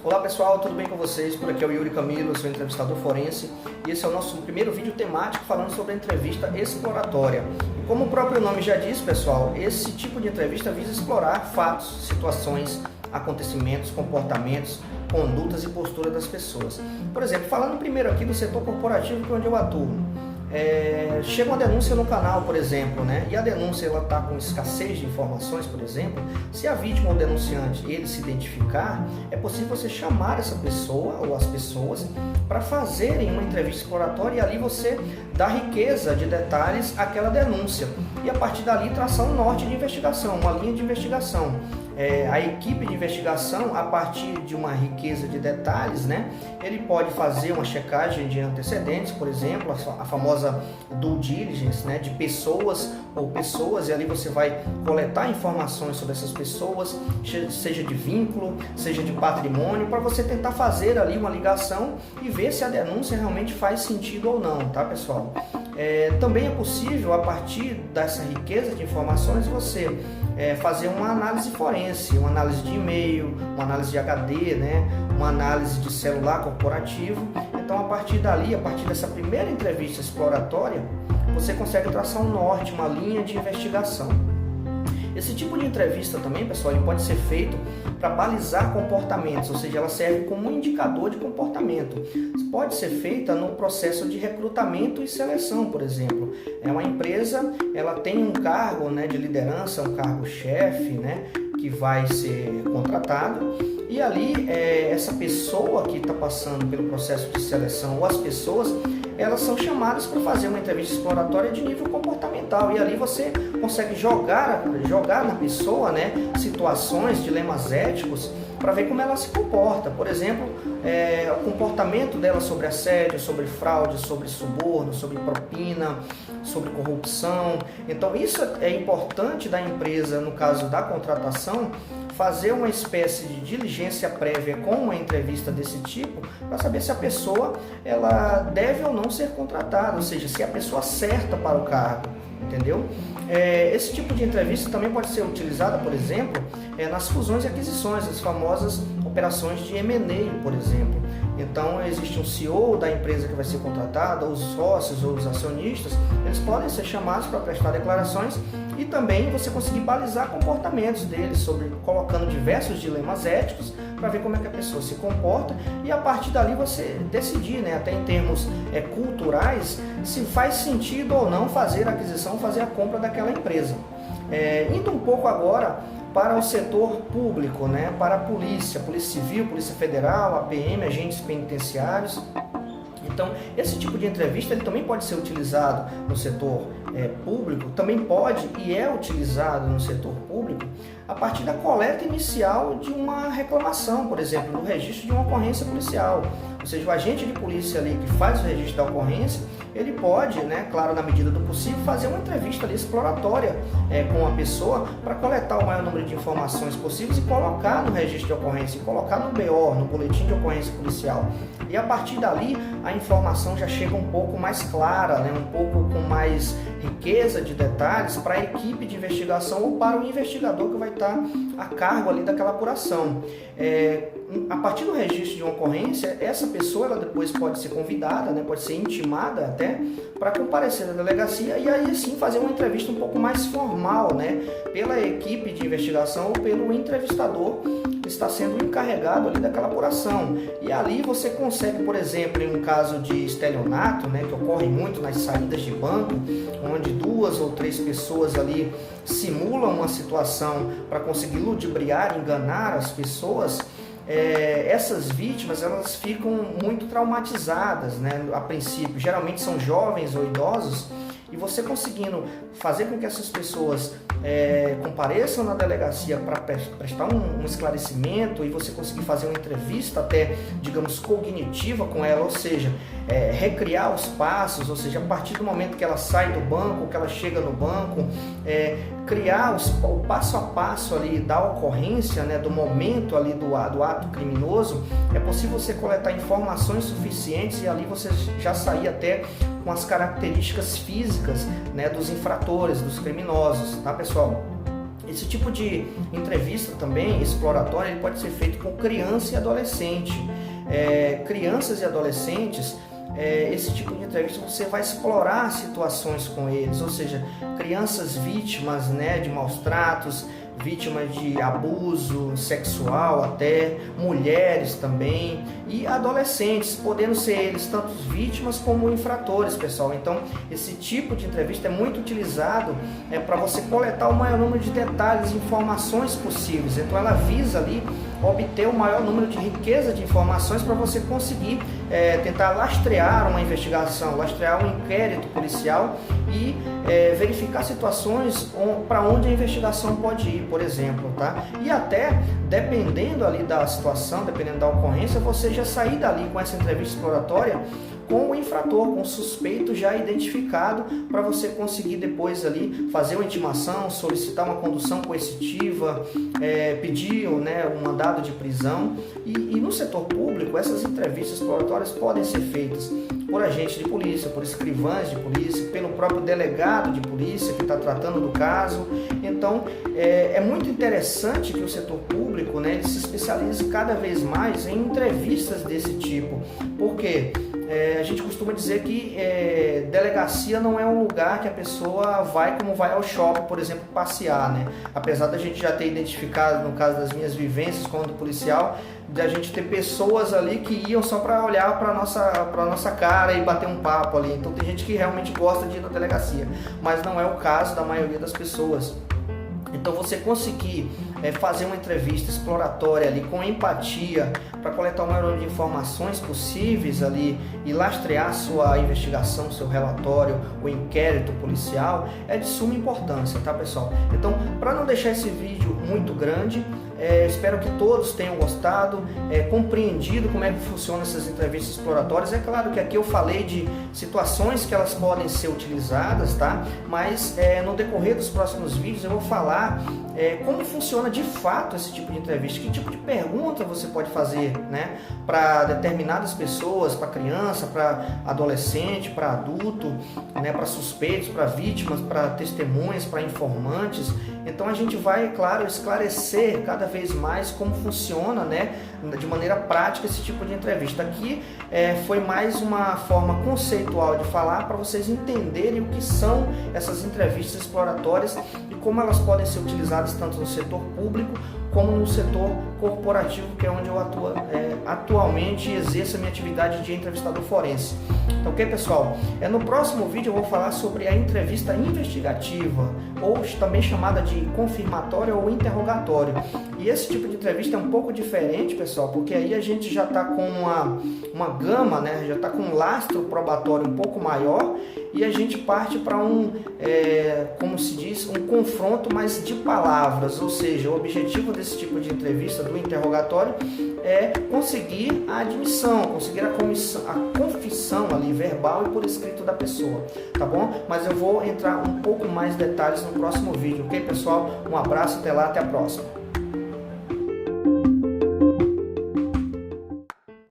Olá pessoal, tudo bem com vocês? Por aqui é o Yuri Camilo, sou entrevistador forense e esse é o nosso primeiro vídeo temático falando sobre a entrevista exploratória. E como o próprio nome já diz, pessoal, esse tipo de entrevista visa explorar fatos, situações, acontecimentos, comportamentos, condutas e postura das pessoas. Por exemplo, falando primeiro aqui do setor corporativo, que é onde eu atuo. Chega uma denúncia no canal, por exemplo, né? E a denúncia está com escassez de informações, por exemplo. Se a vítima ou o denunciante ele se identificar, é possível você chamar essa pessoa ou as pessoas para fazerem uma entrevista exploratória e ali você dá riqueza de detalhes àquela denúncia e a partir dali traçar um norte de investigação, uma linha de investigação. A equipe de investigação, a partir de uma riqueza de detalhes, né, ele pode fazer uma checagem de antecedentes, por exemplo, a famosa due diligence, né, de pessoas, e ali você vai coletar informações sobre essas pessoas, seja de vínculo, seja de patrimônio, para você tentar fazer ali uma ligação e ver se a denúncia realmente faz sentido ou não, tá, pessoal? Também é possível, a partir dessa riqueza de informações, você fazer uma análise forense, uma análise de e-mail, uma análise de HD, né? Uma análise de celular corporativo. Então, a partir dali, a partir dessa primeira entrevista exploratória, você consegue traçar um norte, uma linha de investigação. Esse tipo de entrevista também, pessoal, ele pode ser feito para balizar comportamentos, ou seja, ela serve como um indicador de comportamento. Pode ser feita no processo de recrutamento e seleção, por exemplo. Uma empresa, ela tem um cargo, né, de liderança, um cargo-chefe, né, que vai ser contratado. E ali, essa pessoa que está passando pelo processo de seleção, ou as pessoas, elas são chamadas para fazer uma entrevista exploratória de nível comportamental. E ali você consegue jogar na pessoa, né, situações, dilemas éticos, para ver como ela se comporta. Por exemplo, o comportamento dela sobre assédio, sobre fraude, sobre suborno, sobre propina, sobre corrupção. Então isso é importante da empresa, no caso da contratação, fazer uma espécie de diligência prévia com uma entrevista desse tipo, para saber se a pessoa ela deve ou não ser contratada, ou seja, se a pessoa certa para o cargo, entendeu? Esse tipo de entrevista também pode ser utilizada, por exemplo, nas fusões e aquisições, as famosas operações de M&A, por exemplo. Então, existe um CEO da empresa que vai ser contratada, os sócios ou os acionistas, eles podem ser chamados para prestar declarações e também você conseguir balizar comportamentos deles, colocando diversos dilemas éticos para ver como é que a pessoa se comporta e a partir dali você decidir, né, até em termos culturais, se faz sentido ou não fazer a aquisição, fazer a compra daquela empresa. Indo um pouco agora para o setor público, né, para a polícia Civil, Polícia Federal, a PM, agentes penitenciários. Então, esse tipo de entrevista ele também pode ser utilizado no setor público, também pode e é utilizado no setor público a partir da coleta inicial de uma reclamação, por exemplo, no registro de uma ocorrência policial. Ou seja, o agente de polícia ali que faz o registro da ocorrência, ele pode, né, claro, na medida do possível, fazer uma entrevista ali exploratória com a pessoa para coletar o maior número de informações possíveis e colocar no registro de ocorrência, e colocar no BO, no boletim de ocorrência policial. E a partir dali, a informação já chega um pouco mais clara, né, um pouco com mais riqueza de detalhes para a equipe de investigação ou para o investigador que vai estar a cargo ali daquela apuração. A partir do registro de uma ocorrência, essa pessoa ela depois pode ser convidada, né, pode ser intimada até para comparecer na delegacia e aí sim fazer uma entrevista um pouco mais formal, né, pela equipe de investigação ou pelo entrevistador que está sendo encarregado ali daquela apuração. E ali você consegue, por exemplo, em um caso de estelionato, né, que ocorre muito nas saídas de banco, onde 2 ou 3 pessoas ali simulam uma situação para conseguir ludibriar, enganar as pessoas. Essas vítimas elas ficam muito traumatizadas, né, a princípio, geralmente são jovens ou idosos, e você conseguindo fazer com que essas pessoas compareçam na delegacia para prestar um esclarecimento e você conseguir fazer uma entrevista até, digamos, cognitiva com ela, ou seja, recriar os passos, ou seja, a partir do momento que ela sai do banco, que ela chega no banco, criar o passo a passo ali da ocorrência, né, do momento ali do ato criminoso, é possível você coletar informações suficientes e ali você já sair até com as características físicas, né, dos infratores, dos criminosos, tá, pessoal? Esse tipo de entrevista também, exploratória, ele pode ser feito com criança e adolescente. Crianças e adolescentes, esse tipo de entrevista você vai explorar situações com eles, ou seja, crianças vítimas, né, de maus tratos, vítimas de abuso sexual até, mulheres também e adolescentes, podendo ser eles tanto vítimas como infratores, pessoal. Então, esse tipo de entrevista é muito utilizado para você coletar o maior número de detalhes e informações possíveis. Então, ela visa ali obter o maior número de riqueza de informações para você conseguir tentar lastrear uma investigação, lastrear um inquérito policial e verificar situações para onde a investigação pode ir, por exemplo, tá? E até, dependendo ali da situação, dependendo da ocorrência, você já sair dali com essa entrevista exploratória com o infrator, com o suspeito já identificado, para você conseguir depois ali fazer uma intimação, solicitar uma condução coercitiva, pedir, né, um mandado de prisão. E no setor público, essas entrevistas exploratórias podem ser feitas por agentes de polícia, por escrivães de polícia, pelo próprio delegado de polícia que está tratando do caso. Então, é muito interessante que o setor público, né, ele se especialize cada vez mais em entrevistas desse tipo. Por quê? A gente costuma dizer que delegacia não é um lugar que a pessoa vai como vai ao shopping, por exemplo, passear, né? Apesar da gente já ter identificado, no caso das minhas vivências como policial, da gente ter pessoas ali que iam só para olhar para nossa cara e bater um papo ali. Então tem gente que realmente gosta de ir na delegacia, mas não é o caso da maioria das pessoas. Então você conseguir fazer uma entrevista exploratória ali com empatia para coletar o maior número de informações possíveis ali e lastrear sua investigação, seu relatório, o inquérito policial é de suma importância, tá, pessoal? Então, para não deixar esse vídeo muito grande, espero que todos tenham gostado, compreendido como é que funcionam essas entrevistas exploratórias. É claro que aqui eu falei de situações que elas podem ser utilizadas, tá? Mas no decorrer dos próximos vídeos eu vou falar como funciona de fato esse tipo de entrevista, que tipo de pergunta você pode fazer, né, para determinadas pessoas, para criança, para adolescente, para adulto, né, para suspeitos, para vítimas, para testemunhas, para informantes. Então a gente vai, claro, esclarecer cada vez mais como funciona, né, de maneira prática esse tipo de entrevista. Aqui foi mais uma forma conceitual de falar para vocês entenderem o que são essas entrevistas exploratórias e como elas podem ser utilizadas tanto no setor público como no setor corporativo, que é onde eu atualmente exerço a minha atividade de entrevistador forense. Então, ok, pessoal? No próximo vídeo eu vou falar sobre a entrevista investigativa, ou também chamada de confirmatória ou interrogatório. E esse tipo de entrevista é um pouco diferente, pessoal, porque aí a gente já está com uma gama, né? Já está com um lastro probatório um pouco maior e a gente parte para como se diz, um confronto mais de palavras, ou seja, o objetivo desse tipo de entrevista, do interrogatório, é conseguir a admissão, conseguir a confissão ali, verbal e por escrito da pessoa, tá bom? Mas eu vou entrar um pouco mais em detalhes no próximo vídeo, ok, pessoal? Um abraço, até lá, até a próxima.